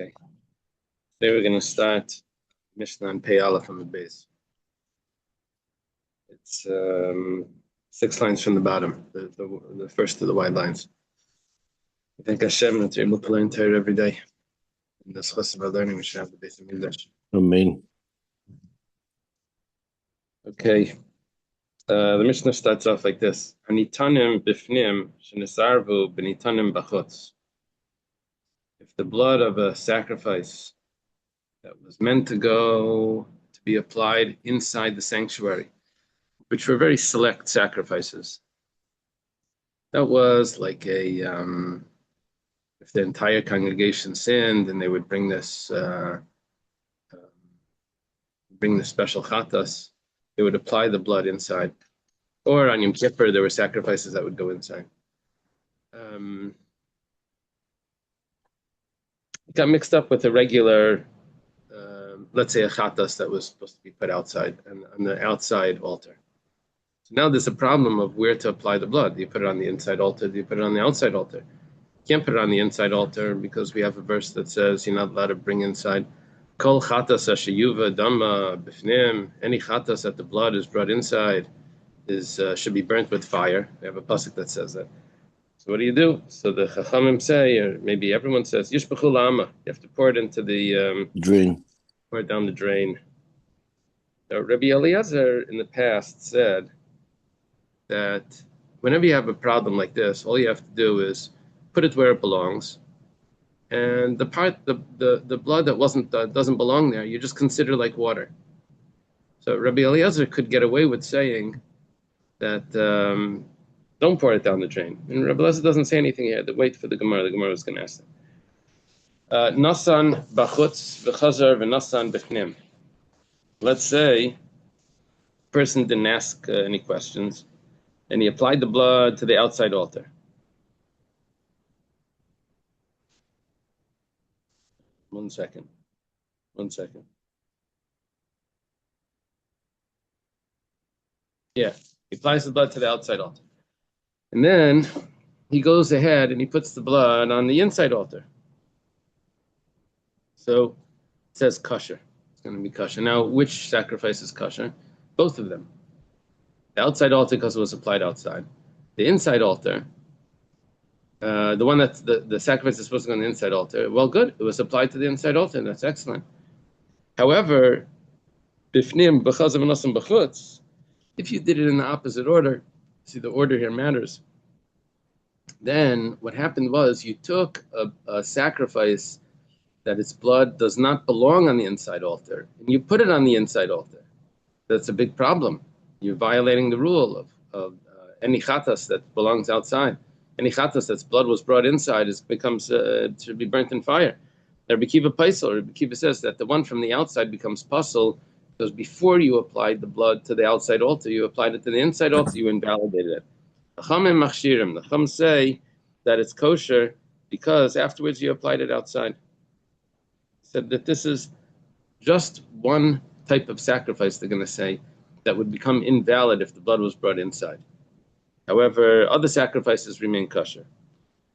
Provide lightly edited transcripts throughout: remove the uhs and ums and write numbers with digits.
Okay, today we're going to start Mishnah and Pei Aleph on the base. It's 6 lines from the bottom, the first of the wide lines. I thank Hashem that you're able to learn Torah every day. In this chus of our learning, we should have the base of English. Amen. Okay, the Mishnah starts off like this: Hanitanim bifnim shenisarvu benitanim bachutz. If the blood of a sacrifice that was meant to be applied inside the sanctuary, which were very select sacrifices. That was like if the entire congregation sinned, and they would bring this special chatas, they would apply the blood inside. Or on Yom Kippur, there were sacrifices that would go inside. It got mixed up with a regular, let's say a chatas that was supposed to be put outside, and on the outside altar. So now there's a problem of where to apply the blood. Do you put it on the inside altar? Do you put it on the outside altar? You can't put it on the inside altar because we have a verse that says you're not allowed to bring inside. Kol chatas ashayuva dama bifnim. Any chatas that the blood is brought inside should be burnt with fire. We have a pasuk that says that. So what do you do? So the chachamim say, or maybe everyone says, yishpachu la'ama. You have to pour it into the Drain. Pour it down the drain. Now, Rabbi Eliezer in the past said that whenever you have a problem like this, all you have to do is put it where it belongs, and the blood that doesn't belong there, you just consider like water. So Rabbi Eliezer could get away with saying that don't pour it down the drain. And Rabbi Eliezer doesn't say anything here. Wait for the Gemara. The Gemara was going to ask that. Nasan bachutz v'chazar v'nasan b'chnim. Let's say the person didn't ask any questions, and he applied the blood to the outside altar. One second. Yeah, he applies the blood to the outside altar. And then he goes ahead and he puts the blood on the inside altar. So it says kosher. It's going to be kosher. Now, which sacrifice is kosher? Both of them. The outside altar because it was applied outside. The inside altar, the one that's the sacrifice is supposed to go on the inside altar. Well, good. It was applied to the inside altar, and that's excellent. However, bifnim b'chazav v'nasan b'chutz, if you did it in the opposite order, see the order here matters. Then what happened was you took a sacrifice that its blood does not belong on the inside altar, and you put it on the inside altar. That's a big problem. You're violating the rule of any chatas that belongs outside. Any chatas that's blood was brought inside should be burnt in fire. Rabbi Kiva says that the one from the outside becomes pasul because before you applied the blood to the outside altar, you applied it to the inside altar, you invalidated it. The Chum say that it's kosher because afterwards you applied it outside. Said that this is just one type of sacrifice, they're going to say, that would become invalid if the blood was brought inside. However, other sacrifices remain kosher.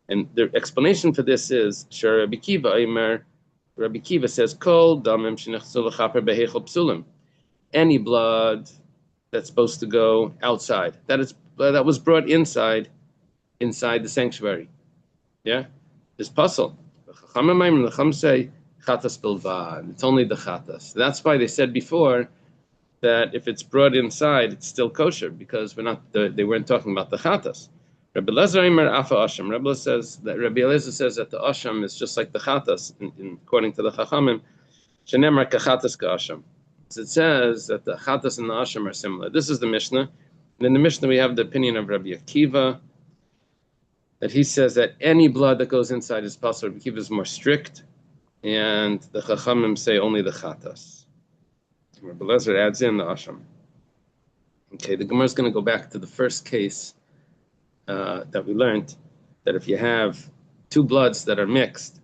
And the explanation for this is, Rabbi Kiva says, Kol damim shenichzu l'chaper beheichel psulim. Any blood that's supposed to go outside, that was brought inside the sanctuary. Yeah? Is pasul. The Chacham say, chatas bilvad. It's only the chatas. That's why they said before that if it's brought inside, it's still kosher because they weren't talking about the chatas. Rabbi Eliezer says that the asham is just like the chatas, according to the Chachamim. Shenemar kachatas ka'asham. It says that the chatas and the asham are similar. This is the Mishnah. And in the Mishnah, we have the opinion of Rabbi Akiva, that he says that any blood that goes inside is possible. Rabbi Akiva is more strict, and the Chachamim say only the chatas. Rabbi Eliezer adds in the asham. Okay, the Gemara is going to go back to the first case that we learned, that if you have two bloods that are mixed,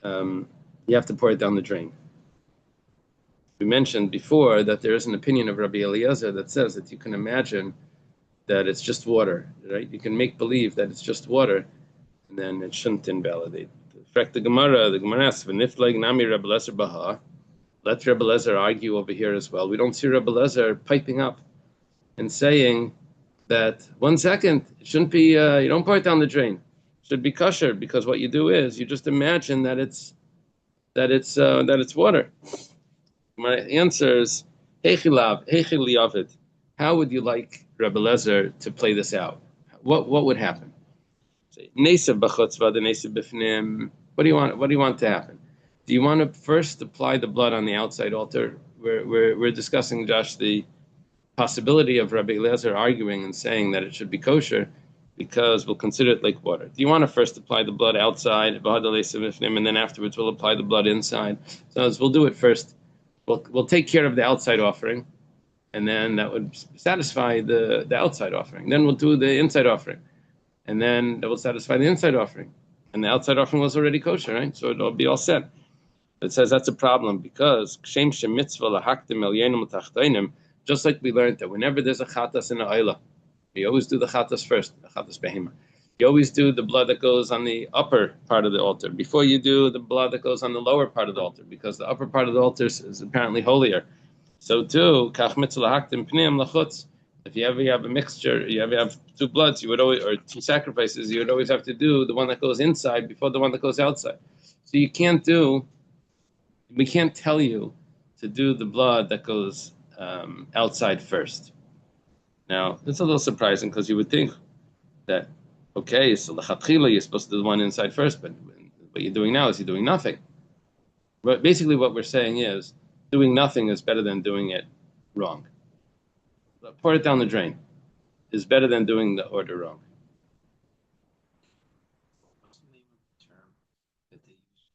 you have to pour it down the drain. We mentioned before that there is an opinion of Rabbi Eliezer that says that you can imagine that it's just water, right? You can make believe that it's just water, and then it shouldn't invalidate. Correct the Gemara. The Gemara asks, "V'niflag nami Rebbe Lezer baha." Let Rebbe Lezer argue over here as well. We don't see Rebbe Lezer piping up and saying that 1 second, it shouldn't be. You don't pour it down the drain. It should be kosher, because what you do is you just imagine that it's water. My answer is, how would you like Rebbe Lezer to play this out? What would happen? What do you want to happen? Do you want to first apply the blood on the outside altar? We're discussing, Josh, the possibility of Rabbi Eliezer arguing and saying that it should be kosher because we'll consider it like water. Do you want to first apply the blood outside, and then afterwards we'll apply the blood inside? So we'll do it first. We'll take care of the outside offering, and then that would satisfy the outside offering. Then we'll do the inside offering, and then that will satisfy the inside offering. And the outside offering was already kosher, right? So it'll be all set. It says that's a problem because just like we learned that whenever there's a chatas in the oila, we always do the chatas first, the chatas behema. You always do the blood that goes on the upper part of the altar before you do the blood that goes on the lower part of the altar, because the upper part of the altar is apparently holier. So too, if you ever have a mixture, you ever have two bloods, you would always, or two sacrifices, you would always have to do the one that goes inside before the one that goes outside. So we can't tell you to do the blood that goes outside first. Now, it's a little surprising because you would think that, okay, so l'chatchila, you're supposed to do the one inside first, but what you're doing now is you're doing nothing. But basically what we're saying is doing nothing is better than doing it wrong. Pour it down the drain is better than doing the order wrong. What's the name of the term that they use?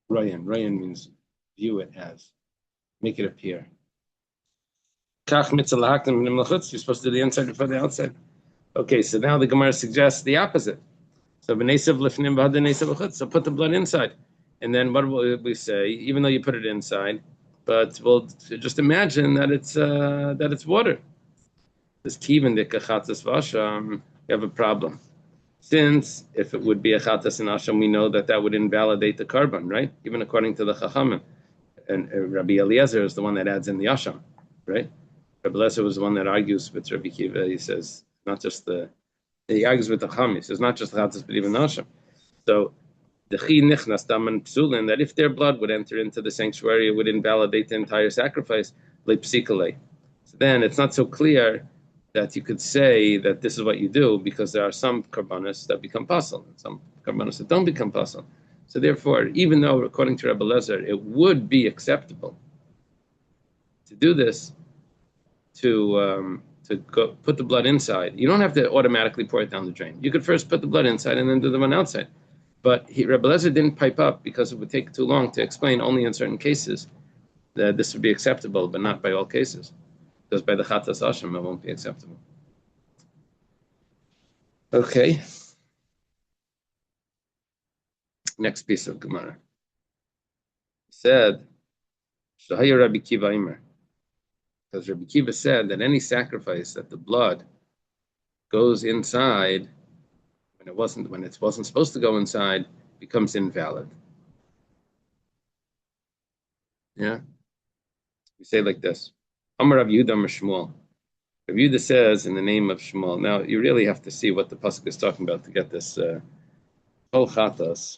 Ryan means view it as, make it appear. You're supposed to do the inside before the outside. Okay, so now the Gemara suggests the opposite. So put the blood inside. And then what will we say? Even though you put it inside, but we'll just imagine that it's water. This kiven de kachatas v'asham, you have a problem. Since if it would be a chatas and asham, we know that would invalidate the carbon, right? Even according to the chachamim. And Rabbi Eliezer is the one that adds in the asham, right? Rabbi Eliezer was the one that argues with Rabbi Kiva. He says he argues with the chacham. He says not just the chatas but even the asham. So the chi nichnas daman psulin, that if their blood would enter into the sanctuary, it would invalidate the entire sacrifice. Leipsikale. So then it's not so clear that you could say that this is what you do, because there are some karbanos that become pasul and some karbanos that don't become pasul. So therefore, even though according to Rebbe Lezer, it would be acceptable to do this, to go put the blood inside, you don't have to automatically pour it down the drain. You could first put the blood inside and then do the one outside. But Rebbe Lezer didn't pipe up because it would take too long to explain only in certain cases that this would be acceptable, but not by all cases. Because by the Chatas Asham, it won't be acceptable. Okay. Next piece of Gemara. Said, Shahaya Rabbi Kiva Imer. Because Rabbi Kiva said that any sacrifice that the blood goes inside when it wasn't supposed to go inside becomes invalid. Yeah? We say like this. Amar Rav Yehuda Amar Shmuel. Rav Yehuda says in the name of Shmuel. Now you really have to see what the pasuk is talking about to get this. Kol chatas.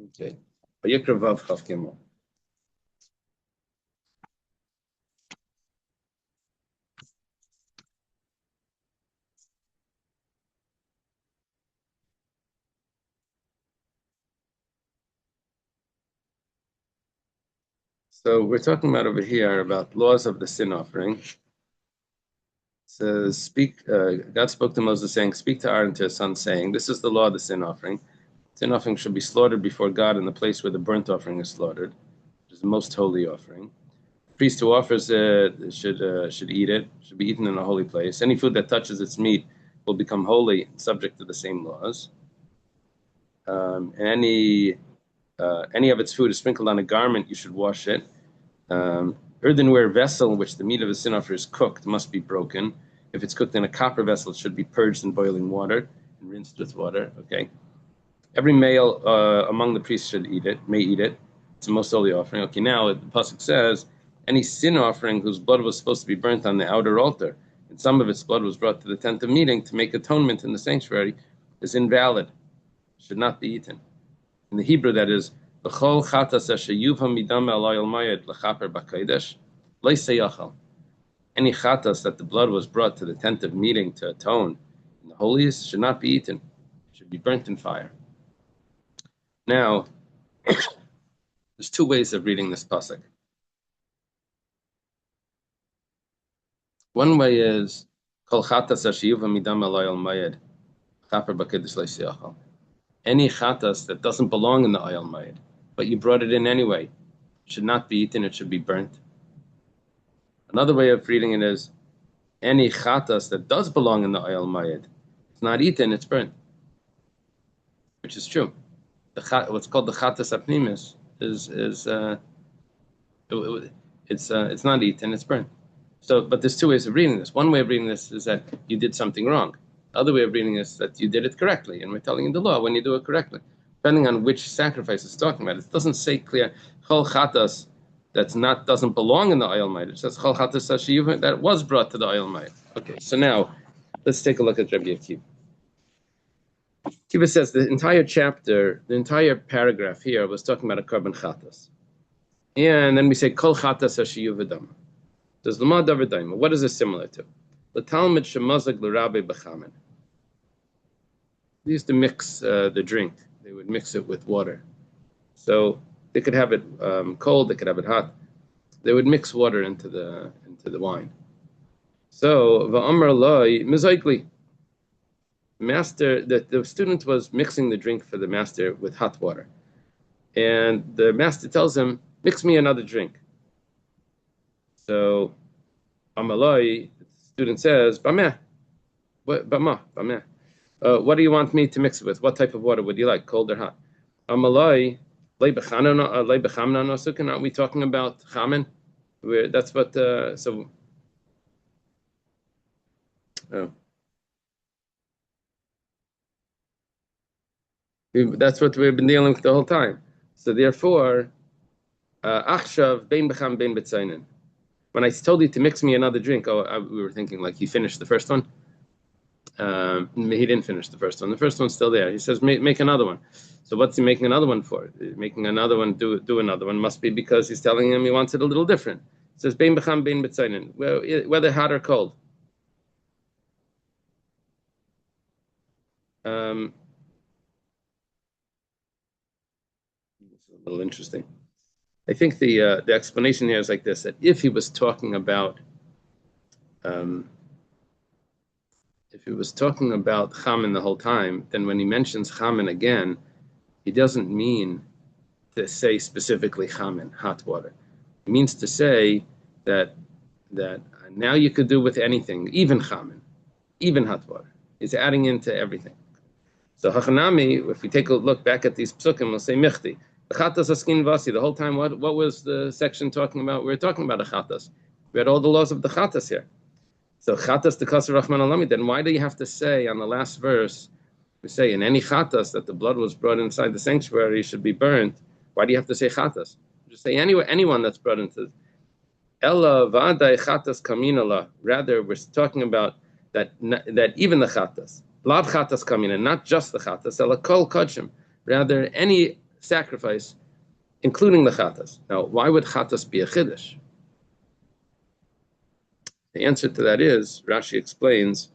Okay. Vayikra vav chav gimel. So we're talking about over here about laws of the sin offering. It says, God spoke to Moses saying, speak to Aaron, to his son, saying, this is the law of the sin offering. Sin offering should be slaughtered before God in the place where the burnt offering is slaughtered, which is the most holy offering. The priest who offers it should eat it, should be eaten in a holy place. Any food that touches its meat will become holy, subject to the same laws. Any of its food is sprinkled on a garment, you should wash it. Earthenware vessel in which the meat of a sin offer is cooked must be broken. If it's cooked in a copper vessel, it should be purged in boiling water. and rinsed with water. Okay. Every male among the priests may eat it. It's the most holy offering. Okay, now the pasuk says, any sin offering whose blood was supposed to be burnt on the outer altar, and some of its blood was brought to the tent of meeting to make atonement in the sanctuary, is invalid, should not be eaten. In the Hebrew, that is, "B'chol chatas asher yuvha midam alayil mayed lechaper b'kodesh, lo yachal." Any chatas that the blood was brought to the tent of meeting to atone in the holiest should not be eaten; it should be burnt in fire. Now, there's two ways of reading this pasuk. One way is kol chatas asher yuvha midam alayil mayed lechaper b'kodesh lo yachal. Any chatas that doesn't belong in the oil mayed, but you brought it in anyway, should not be eaten; it should be burnt. Another way of reading it is any chatas that does belong in the oil mayed, it's not eaten; it's burnt, which is true. What's called the chatas apnimis it's not eaten; it's burnt. So, but there's two ways of reading this. One way of reading this is that you did something wrong. The other way of reading this is that you did it correctly, and we're telling you the law when you do it correctly. Depending on which sacrifice it's talking about, it doesn't say clear chol chatas doesn't belong in the oil mayed. It says chol chatas sheyuva that was brought to the oil mayed. Okay, so now let's take a look at Rabbi Akiva. Akiva says the entire chapter, the entire paragraph here was talking about a korban chatas, and then we say kol chatas sheyuva dam. Does Lama Davar Daima? What is this similar to? The Talmud Shemazag L'Rabbi B'Chamen. They used to mix the drink. They would mix it with water. So they could have it cold. They could have it hot. They would mix water into the wine. So Va'amar Loi Mizaykli. Master, the student was mixing the drink for the master with hot water, and the master tells him, "Mix me another drink." So, Amalai, the student says, Bameh. What do you want me to mix it with? What type of water would you like, cold or hot? Amalai, aren't we talking about chamen? That's what, that's what we've been dealing with the whole time. So therefore, achshav bein b'cham bein b'tzainin. When I told you to mix me another drink, we were thinking like he finished the first one. He didn't finish the first one. The first one's still there. He says, make another one. So what's he making another one for? Making another one, do another one, must be because he's telling him he wants it a little different. He says, bein b'cham bein b'tzainin, whether hot or cold. It's a little interesting. I think the explanation here is like this: that if he was talking about chamen the whole time, then when he mentions chamen again, he doesn't mean to say specifically chamen, hot water. He means to say that now you could do with anything, even chamen, even hot water. He's adding into everything. So Hachanami, if we take a look back at these psukim, we'll say michti. The chatas askin vasi. The whole time, what was the section talking about? We were talking about a chatas. We had all the laws of the chatas here. So chatas the kasser rachman alami. Then why do you have to say on the last verse? We say in any chatas that the blood was brought inside the sanctuary should be burnt. Why do you have to say chatas? Just say anyone that's brought into ella v'adai chatas kaminala. Rather, we're talking about that even the chatas, lav chatas kamina, not just the chatas, ella kol kodshim. Rather, any sacrifice, including the chatas. Now, why would chatas be a chiddush? The answer to that is, Rashi explains,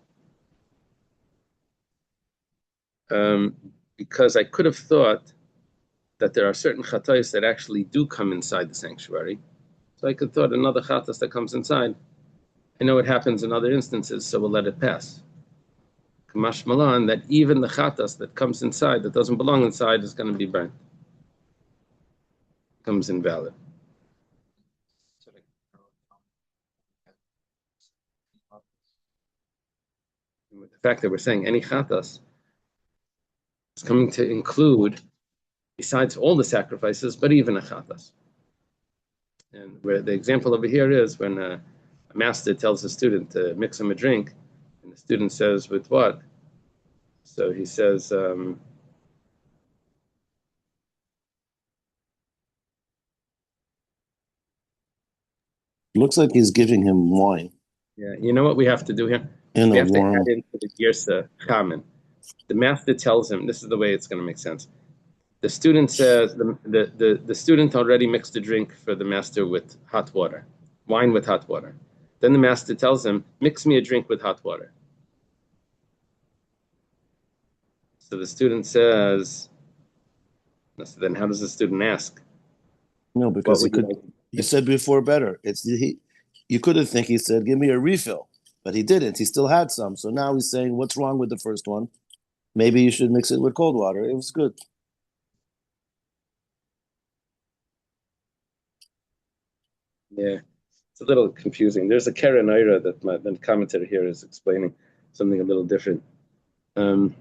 because I could have thought that there are certain chatos that actually do come inside the sanctuary. So I could have thought another chatas that comes inside. I know it happens in other instances, so we'll let it pass. Kamash malan, that even the chatas that comes inside, that doesn't belong inside, is going to be burnt. Becomes invalid. With the fact that we're saying any chatas is coming to include, besides all the sacrifices, but even a chatas. And where the example over here is when a master tells a student to mix him a drink, and the student says, with what? So he says, Looks like he's giving him wine yeah, you know what we have to do here? in We a have to add warm. into the girsa chamen. The master tells him, this is the way it's going to make sense. The student says, the student already mixed a drink for the master with hot water, wine with hot water. Then the master tells him, mix me a drink with hot water. So the student says, so then how does the student ask? No, What because would you like? he said before better. You could have think he said, give me a refill, but he didn't. He still had some. So now he's saying, what's wrong with the first one? Maybe you should mix it with cold water. It was good. Yeah, it's a little confusing. There's a Karen Ira that the commentator here is explaining something a little different. The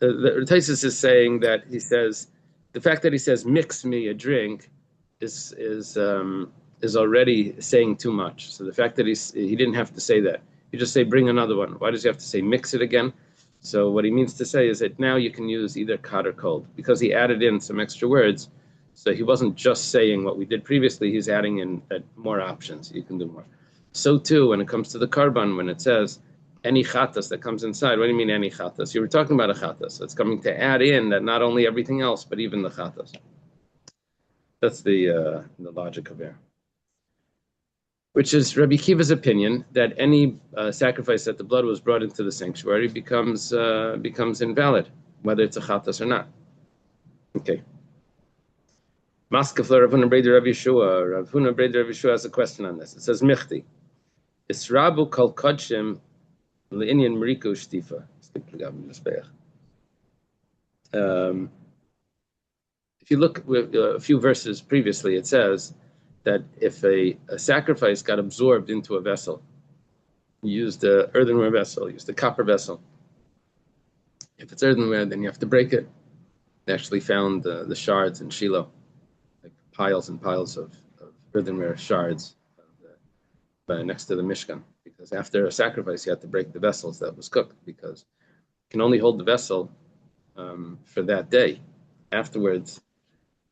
Taisus is saying that he says the fact that he says mix me a drink is already saying too much. So the fact that he didn't have to say that, you just say bring another one. Why does he have to say mix it again? So what he means to say is that now you can use either hot or cold because he added in some extra words. So he wasn't just saying what we did previously. He's adding in more options. You can do more. So too when it comes to the carbon, when it says any chatas that comes inside. What do you mean any chatas? You were talking about a chatas. So it's coming to add in that not only everything else, but even the chatas. That's the logic of there. Which is Rabbi Kiva's opinion that any sacrifice that the blood was brought into the sanctuary becomes invalid, whether it's a chatas or not. Okay. Maskefler Rav Huna Breder Rav Yeshua. Rav Huna Breder Rav Yeshua has a question on this. It says Michti. Israbu kol kodshim le'inyan Mariko Shtifa. If you look with a few verses previously, it says that if a sacrifice got absorbed into a vessel, you use the earthenware vessel, use the copper vessel. If it's earthenware, then you have to break it. They actually found the shards in Shiloh, like piles and piles of earthenware shards next to the Mishkan, because after a sacrifice, you had to break the vessels that was cooked, because you can only hold the vessel for that day. Afterwards,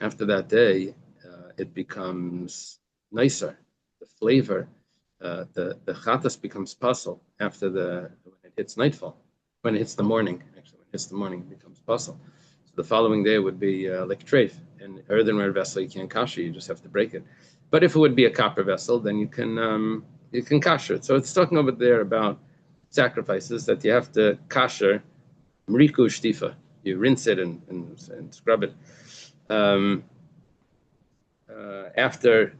after that day, it becomes nicer. The flavor, the chatas becomes puzzle after when it hits nightfall. When it hits the morning, actually, when it hits the morning, it becomes puzzle. So the following day would be like treif. An earthenware vessel, you can't kasher, you just have to break it. But if it would be a copper vessel, then you can kasher it. So it's talking over there about sacrifices that you have to kasher, mriku shtifa. You rinse it and scrub it.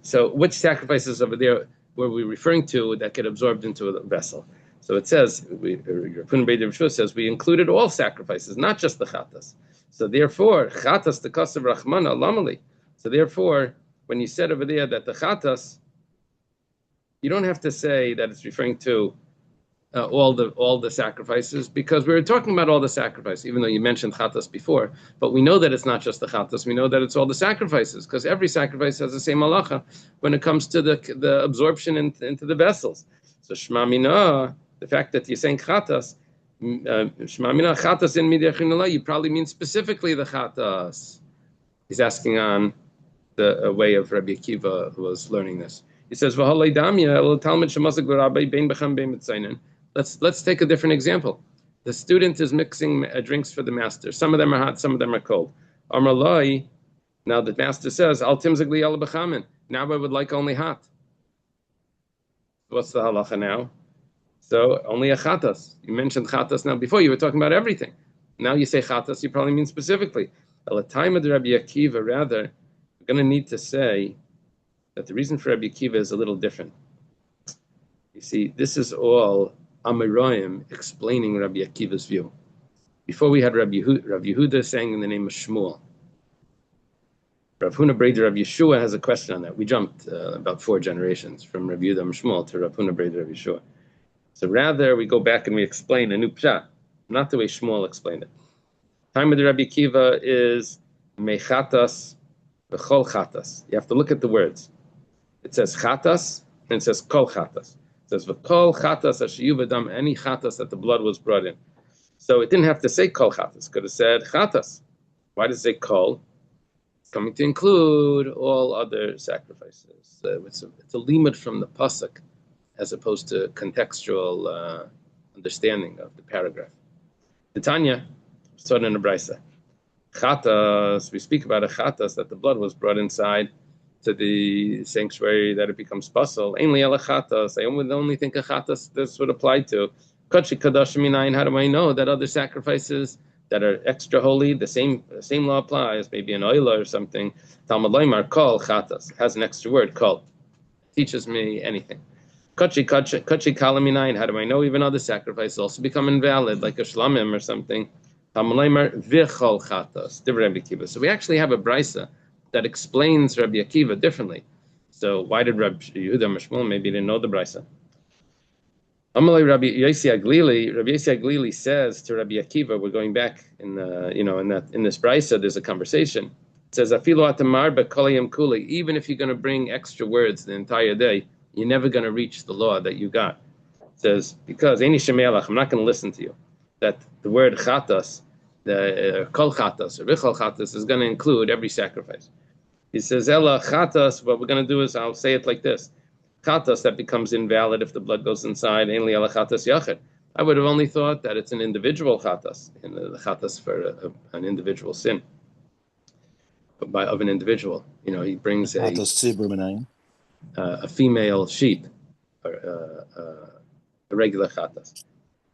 So which sacrifices over there were we referring to that get absorbed into a vessel? So it says, Rav Huna Breder Rav Yeshua says, we included all sacrifices, not just the chatas. So therefore, chatas the kasav rachmana lamali. So therefore, when you said over there that the chatas, you don't have to say that it's referring to all the sacrifices, because we were talking about all the sacrifices, even though you mentioned chatas before. But we know that it's not just the chatas; we know that it's all the sacrifices, because every sacrifice has the same halacha when it comes to the absorption into the vessels. So Shema Mina, the fact that you're saying chatas, Shema Mina chatas in midiyachin, you probably mean specifically the chatas. He's asking on the way of Rabbi Akiva, who was learning this. He says, Let's take a different example. The student is mixing drinks for the master. Some of them are hot, some of them are cold. Amarlai, now the master says, Al timzagli al b'chamin. Now I would like only hot. What's the halacha now? So only a chatas. You mentioned chatas now. Before you were talking about everything. Now you say chatas, you probably mean specifically. At the time of the Rabbi Akiva, rather, we're going to need to say that the reason for Rabbi Akiva is a little different. You see, this is all Amoraim explaining Rabbi Akiva's view. Before we had Rabbi Yehuda saying in the name of Shmuel. Rav Huna Breder Rav Yeshua has a question on that. We jumped about 4 generations from Rabbi Yehuda Shmuel to Rav Huna Breder Rav Yeshua. So rather, we go back and we explain a new pshat, not the way Shmuel explained it. Time of the Rabbi Akiva is mechatas v'chol chatas. You have to look at the words. It says chatas and it says kol chatas. It says v'kol chatas ashiyu v'dam, any chatas that the blood was brought in. So it didn't have to say kol chatas. Could have said chatas. Why does it say kol? It's coming to include all other sacrifices. It's a limit from the pasuk, as opposed to contextual understanding of the paragraph. The Tanya, taught in the Brisa. Chatas, we speak about a chatas that the blood was brought inside to the sanctuary that it becomes puzzle. Ainly ala chatas. I only think a chatas this would apply to. Kachi kadashim minayin. How do I know that other sacrifices that are extra holy, the same law applies? Maybe an oila or something. Talmud loymar kol chatas has an extra word kol. Teaches me anything. Kachi kala minayin. How do I know even other sacrifices also become invalid, like a shlamim or something? So we actually have a brisa that explains Rabbi Akiva differently. So why did Rabbi Yehuda Mishmul maybe didn't know the brisa? Amalei Rabbi Yossi Aglili says to Rabbi Akiva, we're going back in this brisa. There's a conversation. It says Afilu atamar b'kolayim kuli. Even if you're going to bring extra words the entire day, you're never going to reach the law that you got. It says because Eini Shemelach, I'm not going to listen to you. That the word chatas, the kol chatas or vichol chatas, is going to include every sacrifice. He says, Ella chatas, what we're going to do is, I'll say it like this. Chatas that becomes invalid if the blood goes inside, ainly ella chatas yachid. I would have only thought that it's an individual chatas, in the chatas for an individual sin of an individual. He brings a female sheep, a regular chatas.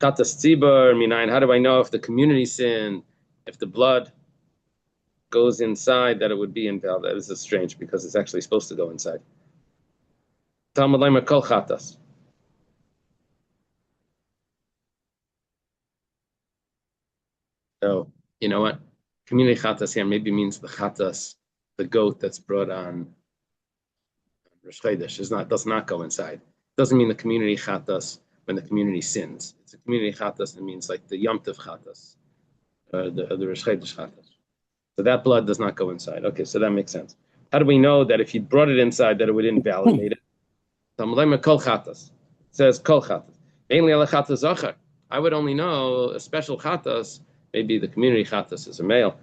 Chatas tzibur minayin. How do I know if the community sin, if the blood goes inside, that it would be invalid? This is strange because it's actually supposed to go inside. Talmud leimer kol chatas. So you know what? Community chatas here maybe means the chatas, the goat that's brought on Rosh Chodesh does not go inside. It doesn't mean the community chatas when the community sins. It's a community chatas. It means like the Yom Tov chatas, the Rosh Chodesh chatas. So that blood does not go inside. Okay, so that makes sense. How do we know that if you brought it inside that it would invalidate it? Kol chatas. It says kol chatas. Mainly ala chatas zachar. I would only know a special chatas. Maybe the community chatas is a male.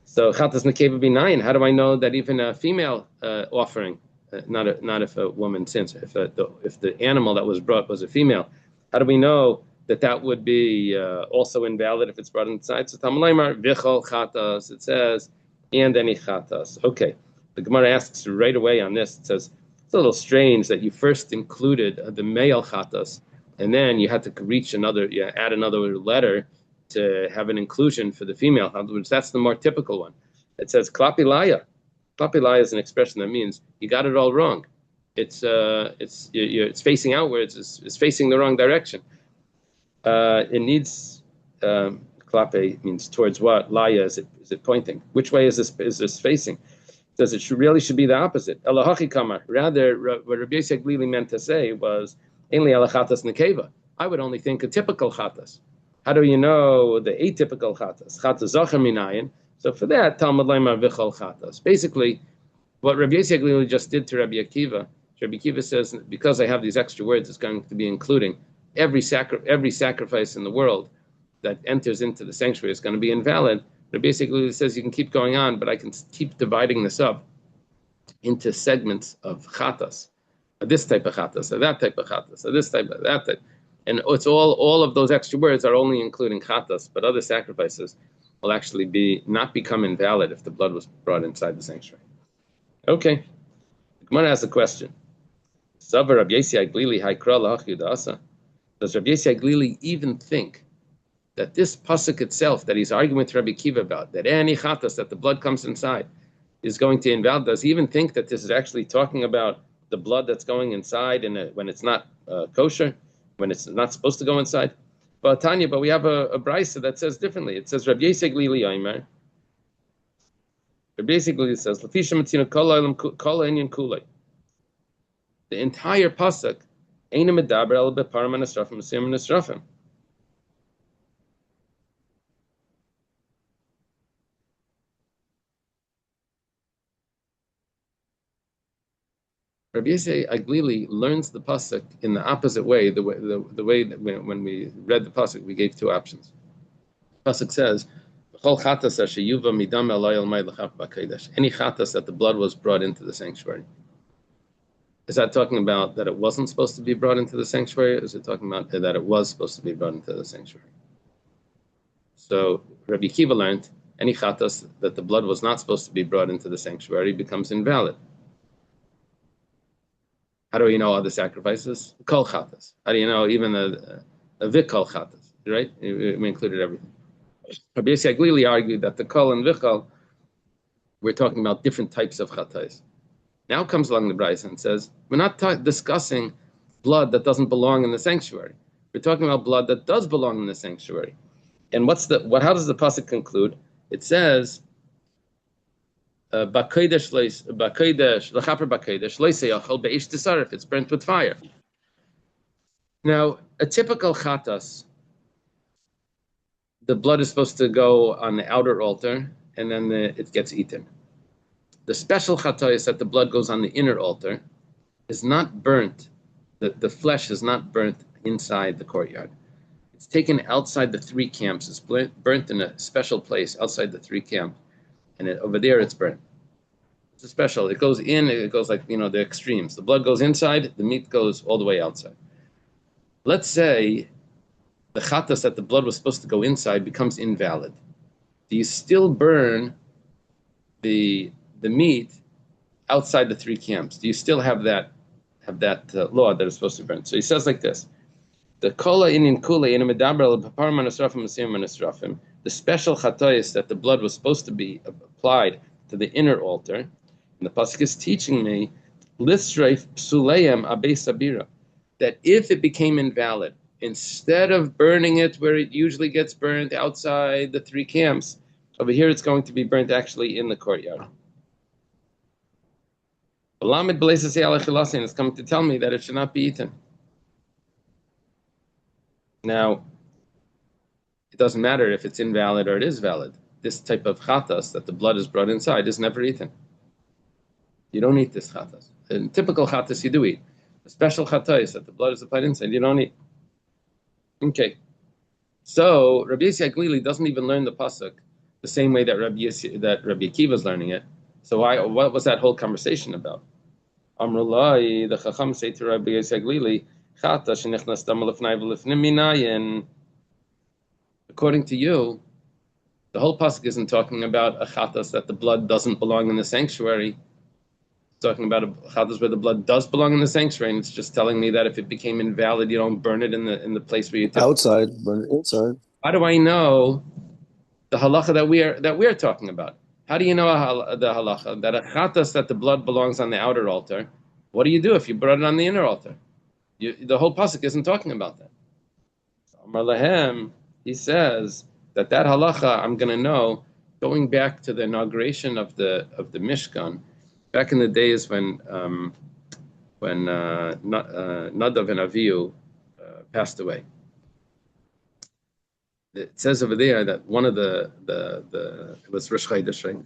So chatas nekeva b'nayin. How do I know that even a female offering, not if a woman sins, if the animal that was brought was a female, how do we know that would be also invalid if it's brought inside? So Talmud vichol chatas. It says and any chatas. Okay, the Gemara asks right away on this. It says it's a little strange that you first included the male chatas, and then you had to add another letter to have an inclusion for the female. In other words, that's the more typical one. It says klapilaya. Klapilaya is an expression that means you got it all wrong. It's facing outwards. It's facing the wrong direction. It needs klape means towards what? Laya is it pointing? Which way is this facing? It says it should be the opposite. Elahachi kamar. Rather, what Rabbi Yossi Glili meant to say was ainly elachatas nekeva. I would only think a typical chatas. How do you know the atypical chatas? Chatas zachar minayin. So for that, Talmud leimar vichol chatas. Basically, what Rabbi Yossi Glili just did to Rabbi Akiva says, because I have these extra words, it's going to be including every sacrifice in the world that enters into the sanctuary is going to be invalid. Rabbi Yossi Glili says you can keep going on, but I can keep dividing this up into segments of chatas. This type of chatas, or that type of chatas, or this type of that type. And it's all of those extra words are only including chatas, but other sacrifices will actually not become invalid if the blood was brought inside the sanctuary. Okay. The Gemara asks a question. Does Rabbi Yossi Glili even think that this pasuk itself that he's arguing with Rabbi Akiva about, that any chatas, that the blood comes inside, is going to invalidate? Does he even think that this is actually talking about the blood that's going inside when it's not kosher, when it's not supposed to go inside? But Tanya, we have a brisa that says differently. It says Rabbi Yossi Glili Omer. Rabbi Yossi Glili says Lafisha Matzina Kol Inyan Kulei. The entire pasuk Eina Medaber El Beparim Nesrafim Mesim Nesrafim. Rabbi Yossi Aglili learns the pasuk in the opposite way. The way that when we read the pasuk, we gave two options. The pasuk says, any chatas that the blood was brought into the sanctuary. Is that talking about that it wasn't supposed to be brought into the sanctuary? Or is it talking about that it was supposed to be brought into the sanctuary? So Rabbi Akiva learned any chatas that the blood was not supposed to be brought into the sanctuary becomes invalid. How do we know other sacrifices? Kol chatas. How do you know even a vikol chatas? Right? We included everything. Rabbi Yossi Aglili argued that the kol and vikol, we're talking about different types of chatas. Now comes along the Brisa and says, we're not discussing blood that doesn't belong in the sanctuary. We're talking about blood that does belong in the sanctuary. And how does the pasuk conclude? It says, it's burnt with fire. Now, a typical chatas, the blood is supposed to go on the outer altar, and then it gets eaten. The special chatas that the blood goes on the inner altar is not burnt. The flesh is not burnt inside the courtyard. It's taken outside the three camps. It's burnt in a special place outside the three camps, and over there it's burnt. It's a special. It goes in. It goes like the extremes. The blood goes inside. The meat goes all the way outside. Let's say the chatas that the blood was supposed to go inside becomes invalid. Do you still burn the meat outside the three camps? Do you still have that law that is supposed to burn? So he says like this: the kola inin kula in medaber papar manasrafim asim manasrafim. The special chatayis that the blood was supposed to be applied to the inner altar, and the pasuk is teaching me lisreif psuleim abei sabira, that if it became invalid, instead of burning it where it usually gets burned outside the three camps, over here it's going to be burnt actually in the courtyard. Lamed B'leisas is coming to tell me that it should not be eaten. Now, it doesn't matter if it's invalid or it is valid. This type of chatas that the blood is brought inside is never eaten. You don't eat this chatas. In typical chatas, you do eat. The special chatas that the blood is applied inside, you don't eat. Okay. So Rabbi Yossi Aglili doesn't even learn the pasuk the same way that Rabbi Akiva is learning it. So what was that whole conversation about? Amrullah, the Chacham say to Rabbi Yossi Aglili, Chata shenichnas dam lefnai v'lefnim minayin. According to you, the whole pasuk isn't talking about a chatas that the blood doesn't belong in the sanctuary. It's talking about a chatas where the blood does belong in the sanctuary, and it's just telling me that if it became invalid, you don't burn it in the place where you took outside, burn it inside. How do I know the halacha that we're talking about? How do you know the halacha that a chatas that the blood belongs on the outer altar? What do you do if you brought it on the inner altar? The whole pasuk isn't talking about that. Amar lahem, he says that halacha I'm going to know going back to the inauguration of the Mishkan, back in the days when Nadav and Avihu passed away. It says over there that one of it was Rosh Chodesh, right?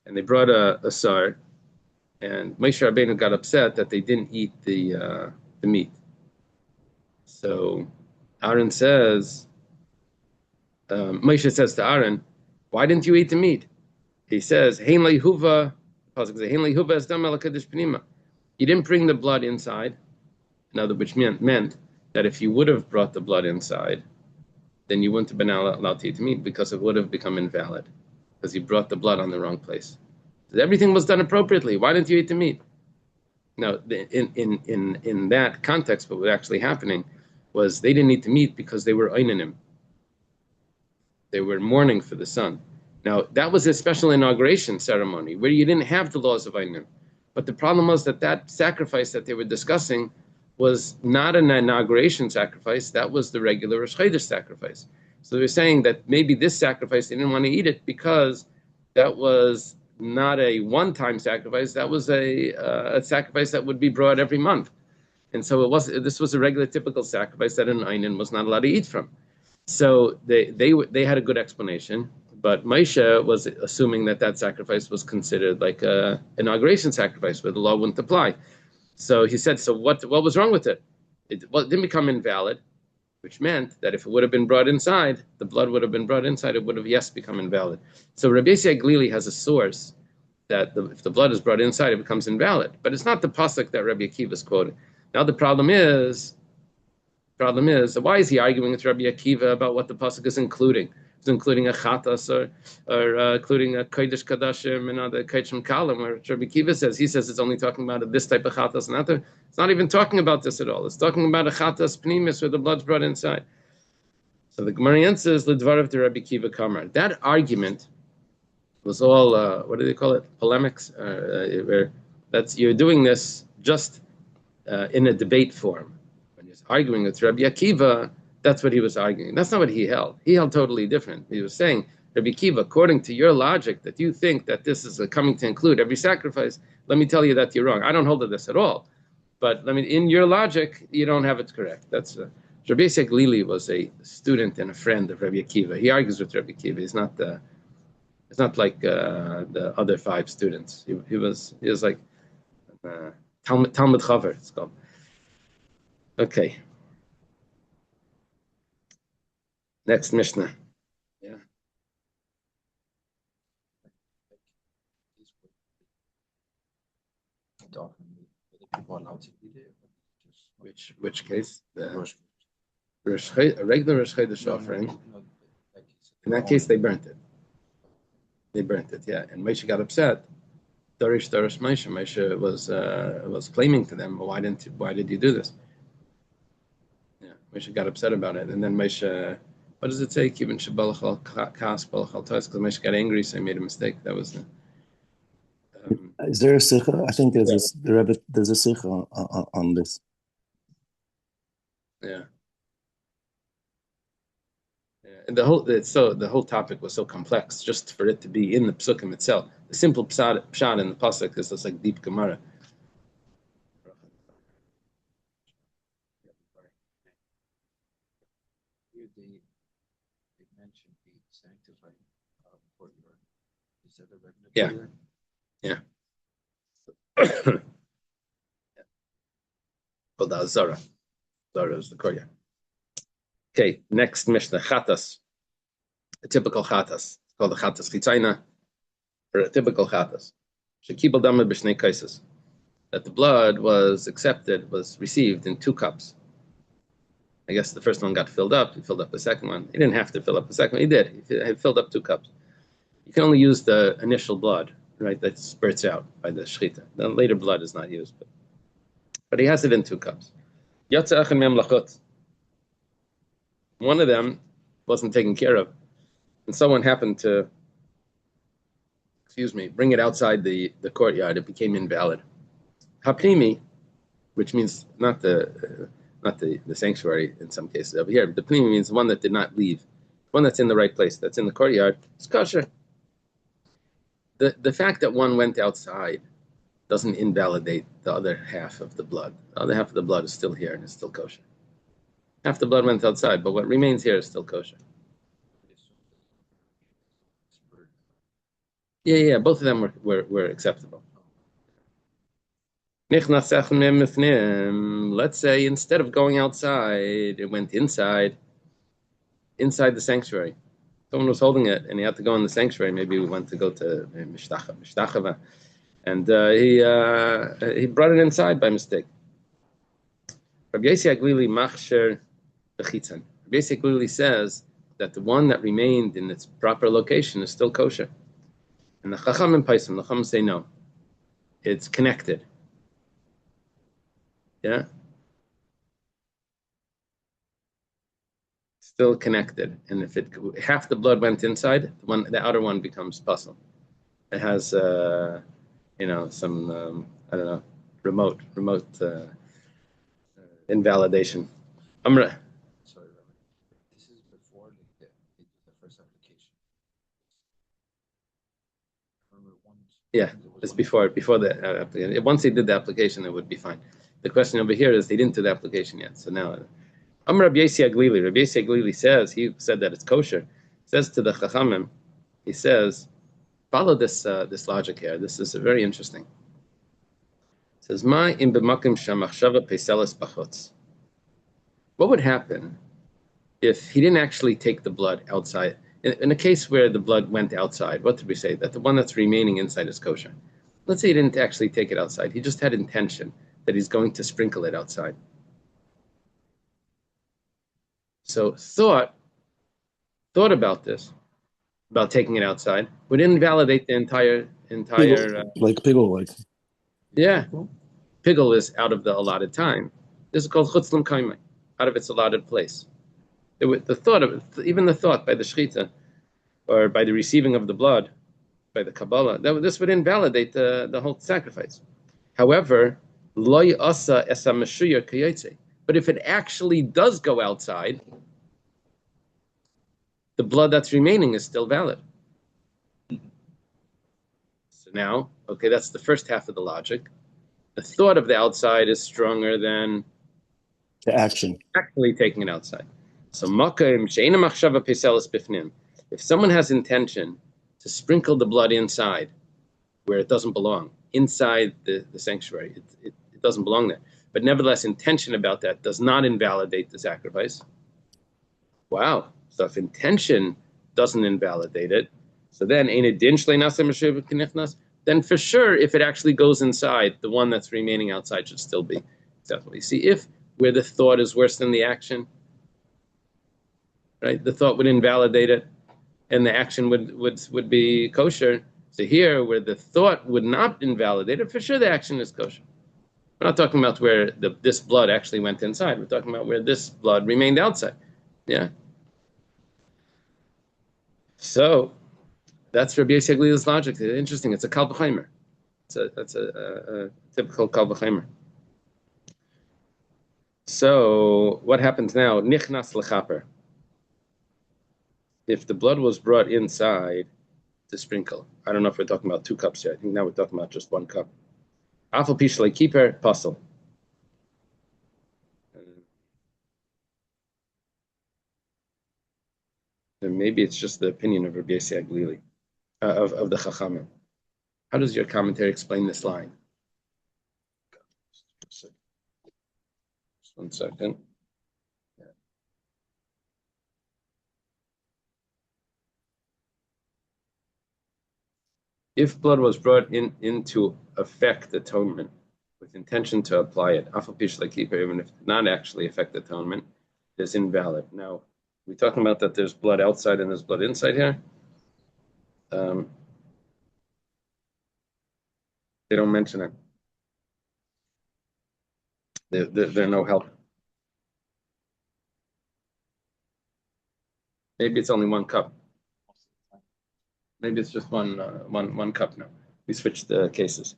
And they brought a sar, and Moshe Rabbeinu got upset that they didn't eat the meat. So Aaron says, Moshe says to Aaron, "Why didn't you eat the meat?" He says, "Hein lehuva." You didn't bring the blood inside. In other words, which meant that if you would have brought the blood inside, then you wouldn't have been allowed to eat the meat because it would have become invalid because you brought the blood on the wrong place. So everything was done appropriately. Why didn't you eat the meat? Now, in that context, what was actually happening was they didn't eat the meat because they were einanim. They were mourning for the son. Now, that was a special inauguration ceremony where you didn't have the laws of einanim. But the problem was that sacrifice that they were discussing was not an inauguration sacrifice. That was the regular Rosh Chodesh sacrifice. So they were saying that maybe this sacrifice, they didn't want to eat it because that was not a one-time sacrifice. That was a sacrifice that would be brought every month. And so this was a regular typical sacrifice that an einin was not allowed to eat from. So they had a good explanation, but Moshe was assuming that sacrifice was considered like an inauguration sacrifice where the law wouldn't apply. So he said, so what was wrong with it? It didn't become invalid, which meant that if it would have been brought inside, the blood would have been brought inside, it would have, yes, become invalid. So Rabbi Yossi Glili has a source that if the blood is brought inside, it becomes invalid. But it's not the pasuk that Rabbi Akiva is quoting. Now the problem is, why is he arguing with Rabbi Akiva about what the pasuk is including? It's including a chatas or including a kodesh kadashim and other kodesh kalim, where Rabbi Akiva says, he says it's only talking about this type of chatas and other. It's not even talking about this at all. It's talking about a chatas pnimis where the blood's brought inside. So the Gemara answers Lidvarav to Rabbi Akiva Kamar. That argument was all what do they call it? Polemics. Where you're doing this just in a debate form. When he's arguing with Rabbi Akiva, that's what he was arguing. That's not what he held. He held totally different. He was saying, Rabbi Akiva, according to your logic that you think that this is coming to include every sacrifice, let me tell you that you're wrong. I don't hold to this at all. But in your logic, you don't have it correct. That's Rabbi Yossi Glili was a student and a friend of Rabbi Akiva. He argues with Rabbi Akiva. He's not it's not like the other 5 students. He was like Talmud Chaver, it's called. Okay. Next Mishnah. Yeah. Which case? The regular Rosh Chodesh offering. In that case, they burnt it. Yeah. And Moshe got upset. Dorish Moshe. Moshe was claiming to them, why did you do this? Yeah. Moshe got upset about it, and then Moshe. What does it say? Kibin Shabalachal Kas Balachal Tais, because Moshe got angry, so he made a mistake. That was the. Is there a sikha? I think there's a sikha on this. Yeah. And the whole topic was so complex just for it to be in the psukim itself. The simple pshat in the pasuk is just like deep Gemara. Yeah. Well, that's Zara. Zara is the Korea. Okay, next Mishnah, Chatas. A typical Chatas. It's called the Chatas Chitzayna, or a typical Chatas. Shekibel Damad B'shnei Kaises. That the blood was received in 2 cups. I guess the first one got filled up. He filled up the second one. He didn't have to fill up the second one. He did. He filled up 2 cups. You can only use the initial blood, right, that spurts out by the shechita. The later blood is not used. But he has it in 2 cups. Yatsa Achan Mem Lachot. One of them wasn't taken care of, and someone happened to, bring it outside the courtyard. It became invalid. Hapnimi, which means not the sanctuary in some cases over here. The pnimi means the one that did not leave, one that's in the right place, that's in the courtyard. It's kosher. The fact that one went outside doesn't invalidate the other half of the blood. The other half of the blood is still here and it's still kosher. Half the blood went outside, but what remains here is still kosher. Yeah, both of them were acceptable. Let's say instead of going outside, it went inside the sanctuary. Someone was holding it, and he had to go in the sanctuary. Maybe we went to go to Mishtachava, and he brought it inside by mistake. Rabbi Yossi Glili machsher b'chitzan. Rabbi Yossi Glili says that the one that remained in its proper location is still kosher. And the Chacham and Paisim, the Chacham say no. It's connected. Yeah? Still connected. And if half the blood went inside, the outer one becomes puzzle. It has, some, I don't know, remote invalidation. Sorry, this is before they did the first application. Yeah, it's before the application. Once they did the application, it would be fine. The question over here is they didn't do the application yet. So now, Rabbi Yossi Glili. Rabbi Yossi Glili says, he said that it's kosher. Says to the Chachamim, he says, follow this logic here. This is very interesting. says, "Ma im b'makim shamachshava peiseles b'chutz." What would happen if he didn't actually take the blood outside? In a case where the blood went outside, what did we say? That the one that's remaining inside is kosher. Let's say he didn't actually take it outside. He just had intention that he's going to sprinkle it outside. So thought about this, about taking it outside, would invalidate the entire. Piggle. Yeah, piggle is out of the allotted time. This is called chutzlam kaimai, out of its allotted place. The thought of it, even the thought by the shechita, or by the receiving of the blood, by the Kabbalah, this would invalidate the whole sacrifice. However, loy asa esa meshuya kayotze. But if it actually does go outside, the blood that's remaining is still valid. So now, okay, that's the first half of the logic. The thought of the outside is stronger than The action. actually taking it outside. So makom she'ena machshava peiseles bifnim. If someone has intention to sprinkle the blood inside, where it doesn't belong, inside the sanctuary, it doesn't belong there. But nevertheless, intention about that does not invalidate the sacrifice. Wow. So if intention doesn't invalidate it, so then then for sure, if it actually goes inside, the one that's remaining outside should still be acceptable. You see, if where the thought is worse than the action, right? The thought would invalidate it, and the action would be kosher. So here, where the thought would not invalidate it, for sure the action is kosher. We're not talking about where this blood actually went inside. We're talking about where this blood remained outside. Yeah. So that's Rabbi Yossi Aglila's logic. It's interesting. It's a kal v'chomer. That's a typical kal v'chomer. So what happens now? Nichnas lechaper. If the blood was brought inside to sprinkle, I don't know if we're talking about 2 cups here. I think now we're talking about just 1 cup. Afal pishlei kiper pasel. And maybe it's just the opinion of Rabbi Yossi Aglili, of the Chachamim. How does your commentary explain this line? Just 1 second. If blood was brought into effect atonement with intention to apply it, afal pishlei kiper, even if it did not actually affect atonement, it is invalid. Now, we're talking about that there's blood outside and there's blood inside here. They don't mention it. They're no help. Maybe it's only 1 cup. Maybe it's just one cup now. We switched the cases.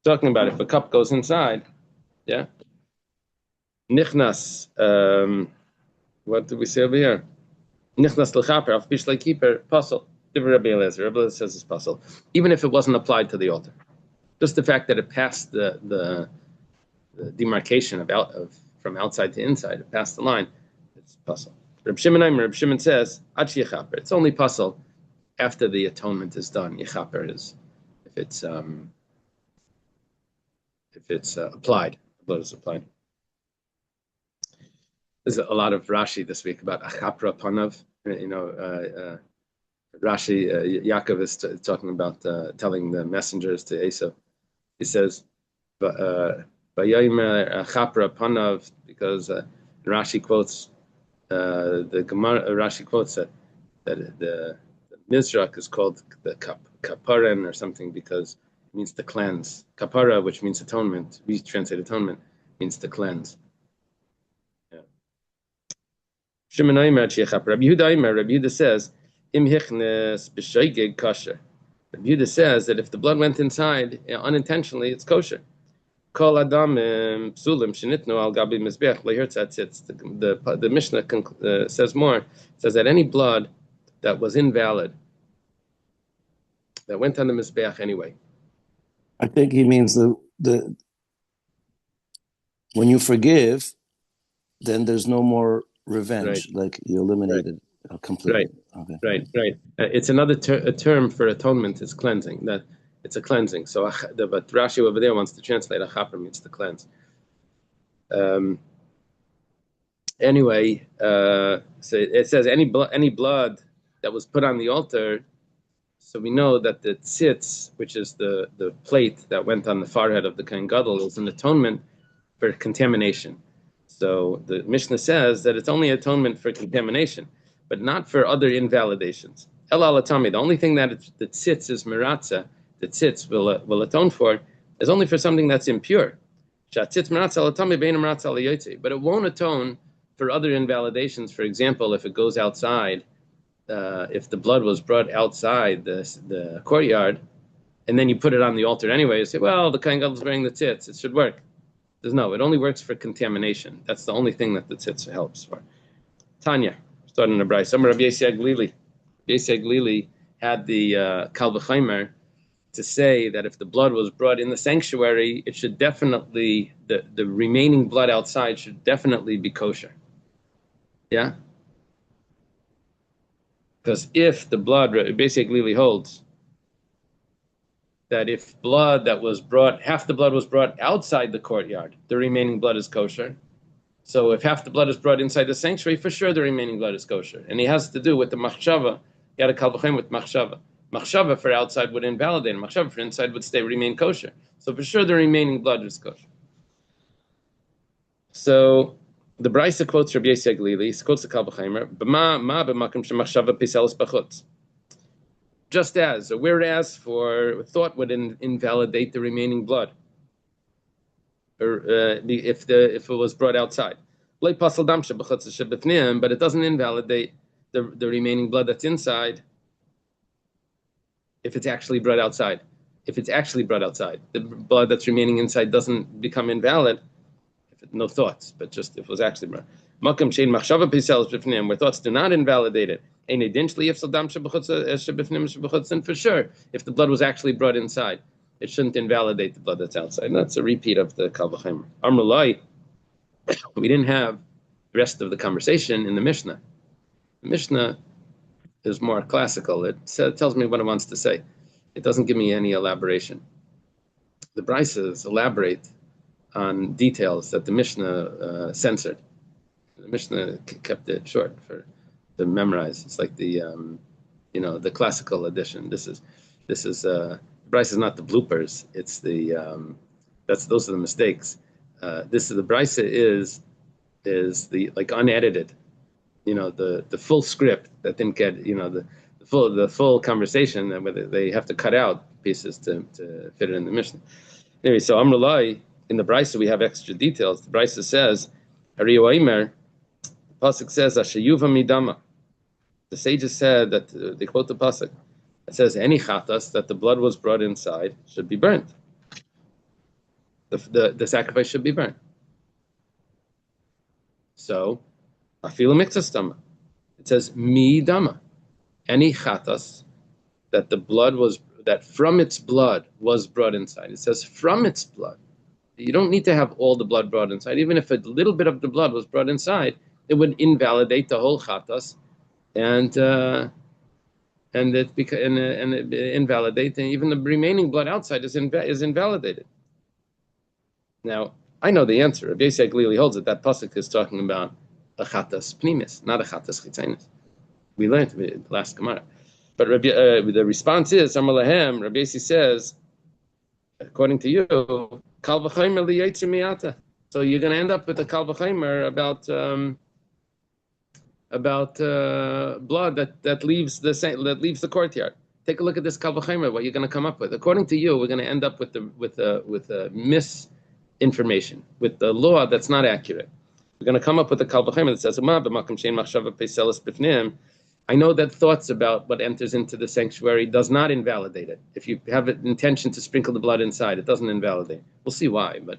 Talking about if a cup goes inside, yeah. Nichnas. What do we say over here? Nichnas lechaper af pishlei kiper pasel. Rabbi Eliezer says it's pasel, even if it wasn't applied to the altar. Just the fact that it passed the demarcation from outside to inside, it passed the line. It's pasel. Reb Shimon says ad sheyechaper. It's only pasel after the atonement is done. Yechaper is if it's applied. The blood is applied. There's a lot of Rashi this week about achapra panav. Rashi, Yaakov is talking about telling the messengers to Esau. He says, "Vayomer achapra panav," because Rashi quotes the Gemara. Rashi quotes that the Mizrak is called the kaparen or something because it means to cleanse. Kapara, which means atonement, we translate atonement, means to cleanse. Shimon Aimer Chiachap. Rabbi Yehuda says, Im hichnes b'shoigeg kosher. Rabbi Yehuda says that if the blood went inside unintentionally, it's kosher. Kol adam psulim shenitnu al gabi mizbech lehertzatzitz. The Mishnah says more. It says that any blood that was invalid, that went on the mizbech anyway. I think he means the when you forgive, then there's no more revenge. Right. Like you eliminated completely. Right. Okay. Right. It's another term for atonement is cleansing. That It's a cleansing. So, but Rashi over there wants to translate achaper means to cleanse. Anyway, so it says any blood that was put on the altar. So we know that the tzitz, which is the plate that went on the forehead of the Kohen Gadol, is an atonement for contamination. So the Mishnah says that it's only atonement for contamination, but not for other invalidations. El alatami, the only thing that the tzitz is meratza, the tzitz will atone for, is only for something that's impure. But it won't atone for other invalidations. For example, if it goes outside, if the blood was brought outside the courtyard, and then you put it on the altar anyway, you say, well, the Kohen Gadol is wearing the tzitz, it should work. No, it only works for contamination. That's the only thing that the tzitz helps for. Tanya, starting the Bryce. Rabbi Yossi Glili. Yossi Glili had the Kal V'Chaimer to say that if the blood was brought in the sanctuary, it should definitely, the remaining blood outside should definitely be kosher. Yeah? Because if the blood, basically Glili holds that if blood that was brought, half the blood was brought outside the courtyard, the remaining blood is kosher. So if half the blood is brought inside the sanctuary, for sure the remaining blood is kosher. And he has to do with the machshava. He had a kal v'chaim with machshava. Machshava for outside would invalidate, machshava for inside would remain kosher. So for sure the remaining blood is kosher. So the Brisa quotes Rabbi Yossi Glili, he quotes the Kal V'Chaimer, B'ma b'makom shemachshava piselis b'chutz. Just as, or whereas for thought would invalidate the remaining blood, or if it was brought outside. But it doesn't invalidate the remaining blood that's inside if it's actually brought outside. If it's actually brought outside, the blood that's remaining inside doesn't become invalid. No thoughts, but just if it was actually brought. Makam shein machshava pisel b'fnim, where thoughts do not invalidate it. And for sure, if the blood was actually brought inside, it shouldn't invalidate the blood that's outside. And that's a repeat of the Kal V'Chaimer. Amrulai, we didn't have the rest of the conversation in the Mishnah. The Mishnah is more classical. It tells me what it wants to say. It doesn't give me any elaboration. The Brises elaborate on details that the Mishnah censored. The Mishnah kept it short for to memorize. It's like the the classical edition. This is Bryce is not the bloopers. It's the those are the mistakes. This is the Bryce is the like unedited, the full script that didn't get the full conversation that they have to cut out pieces to fit it in the Mishnah. Anyway, so Amrulai in the Bryce we have extra details. The Bryce says, Ari Oimer, the pasuk says Ashayuva midama. The sages said that they quote the pasuk. It says any chatas that the blood was brought inside should be burnt. The sacrifice should be burnt. So, afilu mitzastama. It says mi dama. Any chatas that from its blood was brought inside. It says from its blood. You don't need to have all the blood brought inside. Even if a little bit of the blood was brought inside, it would invalidate the whole chatas. And it invalidate, and even the remaining blood outside is invalidated. Now I know the answer. Rabbi Yossi Glili holds that pasuk is talking about a chatas pnimis, not a chatas chitzainus. We learned the last Gemara, but the response is Amar Lahem. Rabbi Yossi says, according to you, Kal V'Chaimer liyetzer miyata. So you're going to end up with a Kal V'Chaimer about blood that leaves the courtyard. Take a look at this Kal V'Chaimer, what you're going to come up with. According to you, we're going to end up with misinformation, with the law that's not accurate. We're going to come up with a Kal V'Chaimer that says, I know that thoughts about what enters into the sanctuary does not invalidate it. If you have an intention to sprinkle the blood inside, it doesn't invalidate. We'll see why, but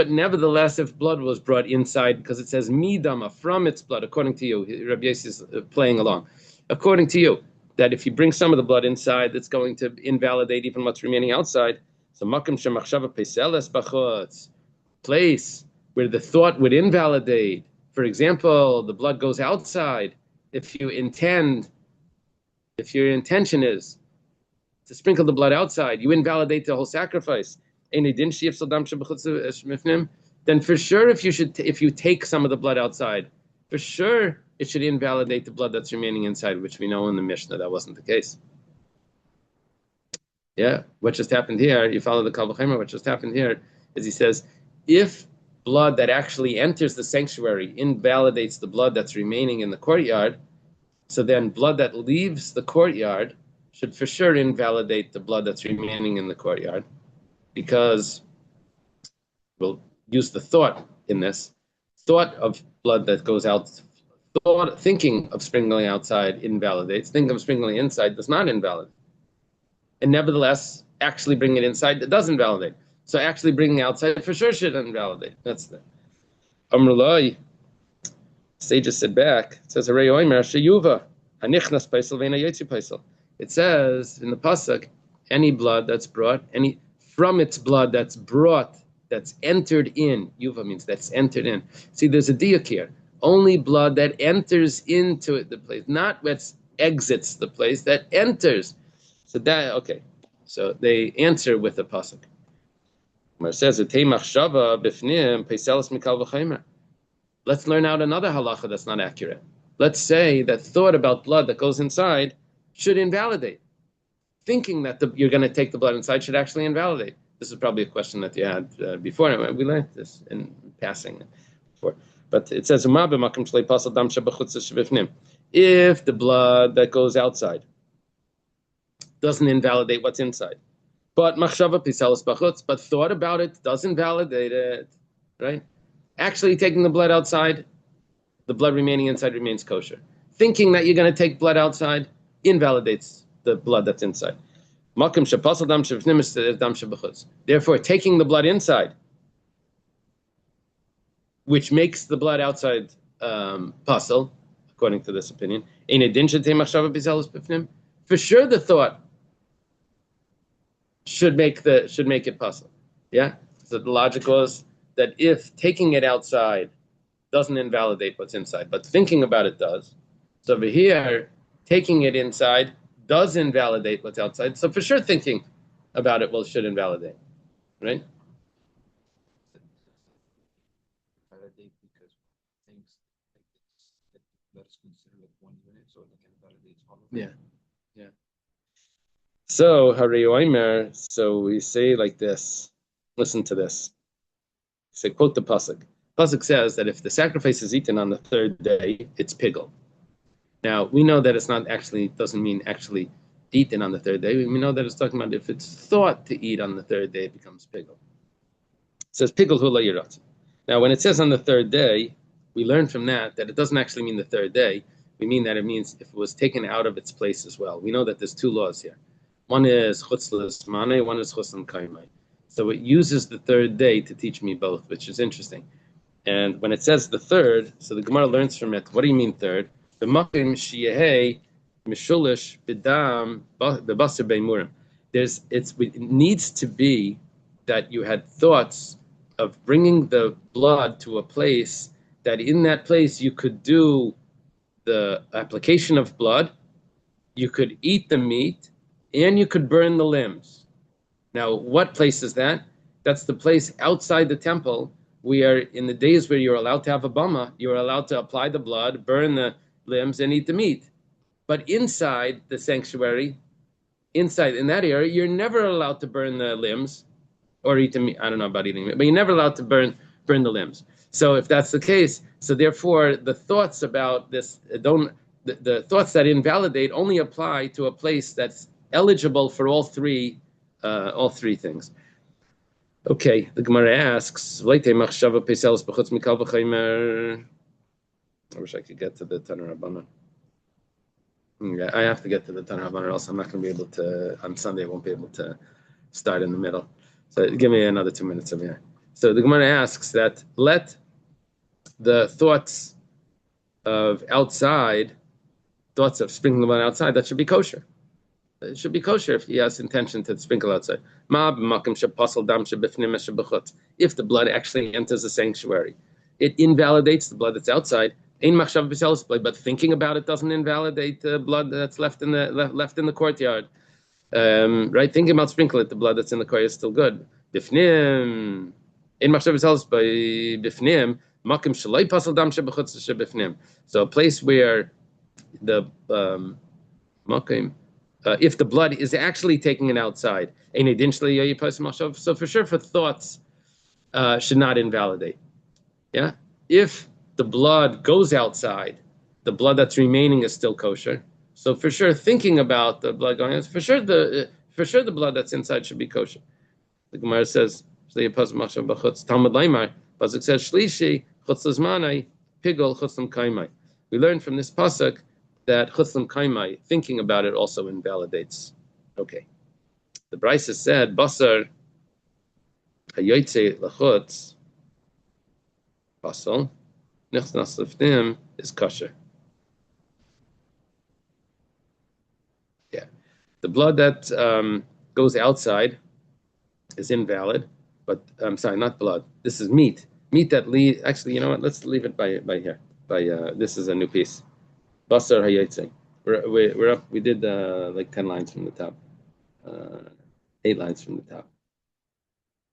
nevertheless, if blood was brought inside, because it says midama, from its blood, according to you, Rabbi Yossi is playing along. According to you, that if you bring some of the blood inside, it's going to invalidate even what's remaining outside. So makom shemachshava peseles b'chutz, place where the thought would invalidate. For example, the blood goes outside. If you intend if your intention is to sprinkle the blood outside, you invalidate the whole sacrifice. Then for sure, if you take some of the blood outside, for sure it should invalidate the blood that's remaining inside, which we know in the Mishnah that wasn't the case. Yeah, what just happened here? You follow the Kal V'chomer. What just happened here is he says, if blood that actually enters the sanctuary invalidates the blood that's remaining in the courtyard, so then blood that leaves the courtyard should for sure invalidate the blood that's remaining in the courtyard, because we'll use the thought in this. Thought of blood that goes out, thinking of sprinkling outside invalidates. Thinking of sprinkling inside does not invalidate. And nevertheless, actually bringing it inside, it does invalidate. So actually bringing outside for sure should invalidate. That's the Amrullah. Sages said back, it says, it says in the pasuk, any blood that's brought, from its blood that's brought, that's entered in. Yuva means that's entered in. See, there's a diuk here. Only blood that enters into the place, not what exits the place, that enters. So that, okay. So they answer with the pasuk. It says, let's learn out another halacha that's not accurate. Let's say that thought about blood that goes inside should invalidate. Thinking that you're going to take the blood inside should actually invalidate. This is probably a question that you had before. We learned this in passing before. But it says, if the blood that goes outside doesn't invalidate what's inside, but thought about it does invalidate it, right? Actually taking the blood outside, the blood remaining inside remains kosher. Thinking that you're going to take blood outside invalidates the blood that's inside. Therefore, taking the blood inside, which makes the blood outside pasul, according to this opinion, for sure the thought should make it pasul. Yeah? So the logic was that if taking it outside doesn't invalidate what's inside, but thinking about it does. So over here, taking it inside does invalidate what's outside. So for sure thinking about it should invalidate. Right? Validate because things let's consider like one unit, so they can validate all of them. Yeah. Yeah. So Harei, so we say like this. Listen to this. So quote the pasuk. Pasuk says that if the sacrifice is eaten on the third day, it's pigul. Now we know that it's not actually, doesn't mean actually eaten on the third day. We know that it's talking about if it's thought to eat on the third day, it becomes pigul. It says pigul hu lo yiratz. Now when it says on the third day, we learn from that it doesn't actually mean the third day. We mean that it means if it was taken out of its place as well. We know that there's two laws here. One is chutz l'zmanei, one is chutz l'kaimai. So it uses the third day to teach me both, which is interesting. And when it says the third, so the Gemara learns from it, what do you mean third? The makim shiyehei mishulish b'dam b'basar beimurim. It needs to be that you had thoughts of bringing the blood to a place that in that place you could do the application of blood, you could eat the meat, and you could burn the limbs. Now, what place is that? That's the place outside the temple. We are in the days where you're allowed to have a bama, you're allowed to apply the blood, burn the limbs, and eat the meat. But inside the sanctuary, inside in that area, you're never allowed to burn the limbs or eat the meat. I don't know about eating meat, but you're never allowed to burn the limbs. So if that's the case, so therefore the thoughts about this the thoughts that invalidate only apply to a place that's eligible for all three things. Okay, the Gemara asks, I wish I could get to the Tanur Rabbanan. Yeah, I have to get to the Tanur Rabbanan, or else I'm not going to be able to, on Sunday I won't be able to start in the middle. So give me another 2 minutes over here. So the Gemara asks that let the thoughts of sprinkling blood outside, that should be kosher. It should be kosher if he has intention to sprinkle outside. If the blood actually enters the sanctuary, it invalidates the blood that's outside, Ein machshav b'selis blei, but thinking about it doesn't invalidate the blood that's left in the courtyard. Right? Thinking about sprinkling it, the blood that's in the courtyard is still good. Bifnim. Ein machshav b'selis blei bifnim. Makim shalai pasal dam shebechutz shebifnim. So a place where the makim, if the blood is actually taking it outside, so for sure, for thoughts should not invalidate. Yeah, if the blood goes outside, the blood that's remaining is still kosher. So for sure, thinking about the blood going out, for sure the blood that's inside should be kosher. The Gemara says, Talmud Laimar, pasuk says, Shlishi chutz l'zmanai pigol chutzlam kaimai. We learn from this pasuk that chutzlam kaimai, thinking about it, also invalidates. Okay. The Brisa said, basar hayotze lachutz basal nichnas lifnim is kosher. Yeah. The blood that goes outside is invalid, but I'm sorry, not blood. This is meat. Meat that actually, you know what? Let's leave it by here. This is a new piece. Basar hayotze. We're up. We did like 10 lines from the top, 8 lines from the top.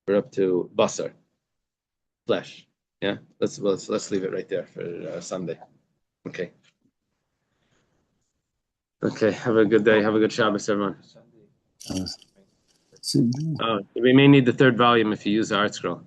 We're up to basar, flesh. Yeah, let's leave it right there for Sunday. Okay. Okay. Have a good day. Have a good Shabbos, everyone. We may need the 3rd volume if you use the art scroll.